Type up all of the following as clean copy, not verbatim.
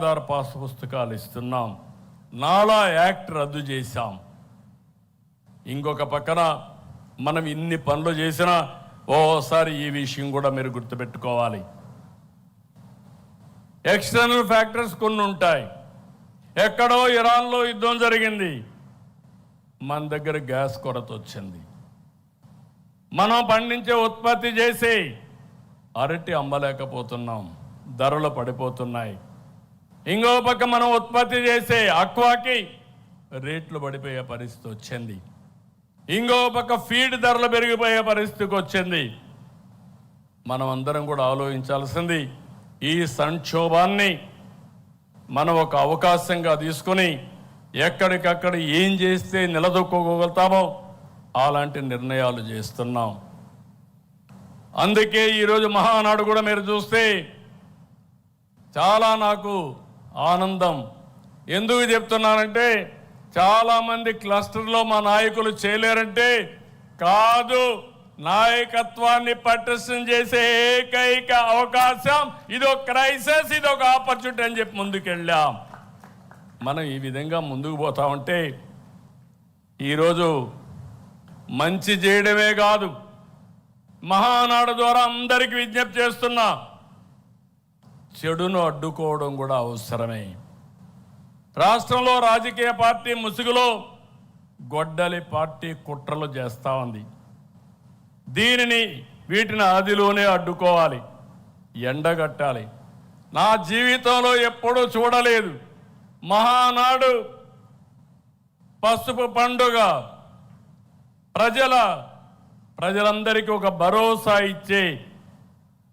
Aadhaar pass పుస్తకాలు ఇస్తున్నాం, నాలా యాక్ట్ రద్దు చేశాం. ఇంకొక పక్కన మనం ఇన్ని పనులు చేసినా ఓసారి ఈ విషయం కూడా మీరు గుర్తుపెట్టుకోవాలి. ఎక్స్టర్నల్ ఫ్యాక్టర్స్ కొన్ని ఉంటాయి. ఎక్కడో ఇరాన్లో యుద్ధం జరిగింది, మన దగ్గర గ్యాస్ కొరత వచ్చింది. మనం పండించే ఉత్పత్తి చేసి అరటి అమ్మలేకపోతున్నాం, ధరలు పడిపోతున్నాయి. ఇంకో పక్క మనం ఉత్పత్తి చేసే అక్వాకి రేట్లు పడిపోయే పరిస్థితి వచ్చింది. ఇంకో పక్క ఫీడ్ ధరలు పెరిగిపోయే పరిస్థితికి వచ్చింది. మనం అందరం కూడా ఆలోచించాల్సింది, ఈ సంక్షోభాన్ని మనం ఒక అవకాశంగా తీసుకుని ఎక్కడికక్కడ ఏం చేస్తే నిలదొక్కోగలుగుతామో అలాంటి నిర్ణయాలు చేస్తున్నాం. అందుకే ఈరోజు మహానాడు కూడా మీరు చూస్తే చాలా నాకు ఆనందం. ఎందుకు చెప్తున్నానంటే, చాలామంది క్లస్టర్లో మా నాయకులు చేయలేరంటే కాదు, నాయకత్వాన్ని పటిష్టం చేసే ఏకైక అవకాశం ఇదొక క్రైసిస్, ఇదొక ఆపర్చునిటీ అని చెప్పి ముందుకెళ్ళాం. మనం ఈ విధంగా ముందుకు పోతా ఉంటే ఈరోజు మంచి చేయడమే కాదు, మహానాడు ద్వారా అందరికీ విజ్ఞప్తి చేస్తున్నా, చెడును అడ్డుకోవడం కూడా అవసరమే. రాష్ట్రంలో రాజకీయ పార్టీ ముసుగులో గొడ్డలి పార్టీ కుట్రలు చేస్తూ ఉంది. వీటిని ఆదిలోనే అడ్డుకోవాలి, ఎండగట్టాలి. నా జీవితంలో ఎప్పుడూ చూడలేదు, మహానాడు పసుపు పండుగ ప్రజలందరికీ ఒక భరోసా ఇచ్చే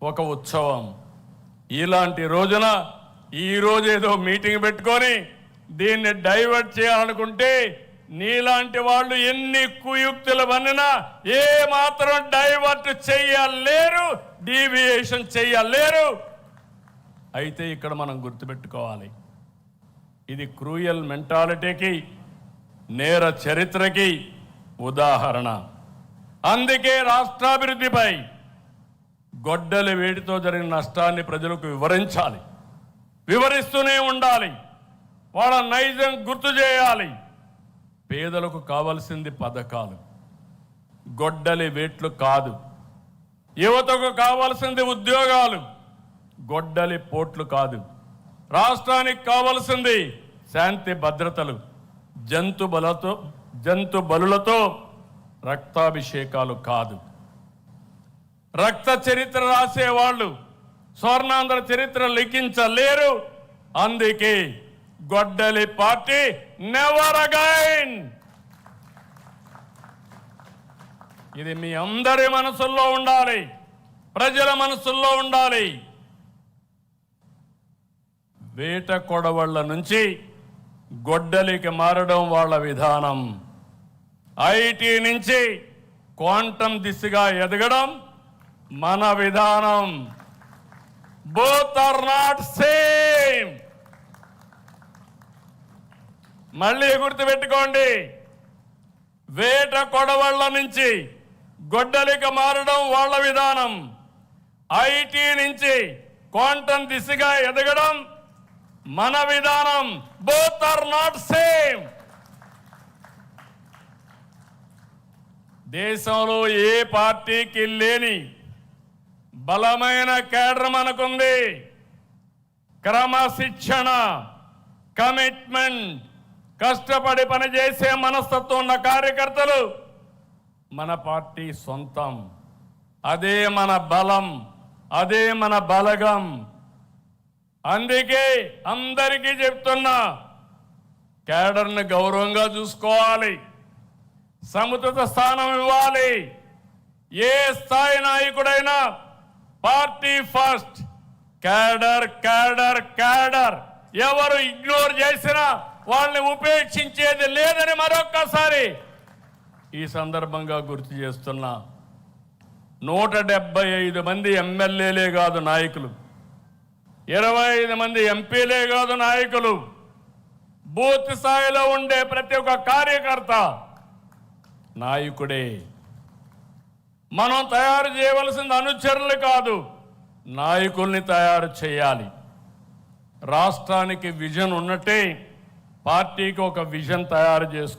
ఒక ఉత్సవం. ఇలాంటి రోజున ఈరోజు ఏదో మీటింగ్ పెట్టుకొని దీన్ని డైవర్ట్ చేయాలనుకుంటే నీలాంటి వాళ్ళు ఎన్ని కుయుక్తులు పన్నినా ఏ మాత్రం డైవర్ట్ చెయ్యలేరు, డీవియేషన్ చెయ్యలేరు. అయితే ఇక్కడ మనం గుర్తుపెట్టుకోవాలి, ఇది క్రూయల్ మెంటాలిటీకి, నేర చరిత్రకి ఉదాహరణ. అందుకే రాష్ట్రాభివృద్ధిపై గొడ్డలి వేడితో జరిగిన నష్టాన్ని ప్రజలకు వివరించాలి, వివరిస్తూనే ఉండాలి, వాళ్ళ నైజం గుర్తు చేయాలి. పేదలకు కావాల్సింది పథకాలు, గొడ్డలి వేట్లు కాదు. యువతకు కావాల్సింది ఉద్యోగాలు, గొడ్డలి పోట్లు కాదు. రాష్ట్రానికి కావాల్సింది శాంతి భద్రతలు, జంతు బలులతో రక్తాభిషేకాలు కాదు. రక్త చరిత్ర రాసేవాళ్ళు స్వర్ణాంధ్ర చరిత్ర లిఖించలేరు. అందుకే గొడ్డలి పార్టీ నెవర్ అగైన్. ఇది మీ అందరి మనసుల్లో ఉండాలి, ప్రజల మనసుల్లో ఉండాలి. వేట కొడవళ్ల నుంచి గొడ్డలికి మారడం వాళ్ళ విధానం. ఐటీ నుంచి క్వాంటం దిశగా ఎదగడం మన విధానం. Both are not same. మళ్ళీ గుర్తుపెట్టుకోండి, వేట కొడవళ్ల నుంచి గొడ్డలికి మారడం వాళ్ళ విధానం. ఐటీ నుంచి క్వాంటం దిశగా ఎదగడం మన విధానం. Both are not same. దేశంలో ఏ పార్టీకి లేని బలమైన కేడర్ మనకుంది. క్రమశిక్షణ, కమిట్మెంట్, కష్టపడి పనిచేసే మనస్తత్వం ఉన్న కార్యకర్తలు మన పార్టీ సొంతం. అదే మన బలం, అదే మన బలగం. అందుకే అందరికీ చెప్తున్నా, కేడర్ని గౌరవంగా చూసుకోవాలి, సముచిత స్థానం ఇవ్వాలి. ఏ స్థాయి నాయకుడైనా party first, cadre cadre cadre. ఎవరు ఇగ్నోర్ చేసినా వాళ్ళని ఉపేక్షించేది లేదని మరొక్కసారి ఈ సందర్భంగా గుర్తు చేస్తున్నా. 175 మంది ఎమ్మెల్యేలే కాదు నాయకులు, 25 మంది ఎంపీలే కాదు నాయకులు, బూత్ స్థాయిలో ఉండే ప్రతి ఒక్క కార్యకర్త నాయకుడే. మనం తయారు చేయవలసింది అనుచరులు కాదు, నాయకుల్ని తయారు చేయాలి. రాష్ట్రానికి విజన్ ఉన్నట్టే పార్టీకి ఒక విజన్ తయారు చేసుకు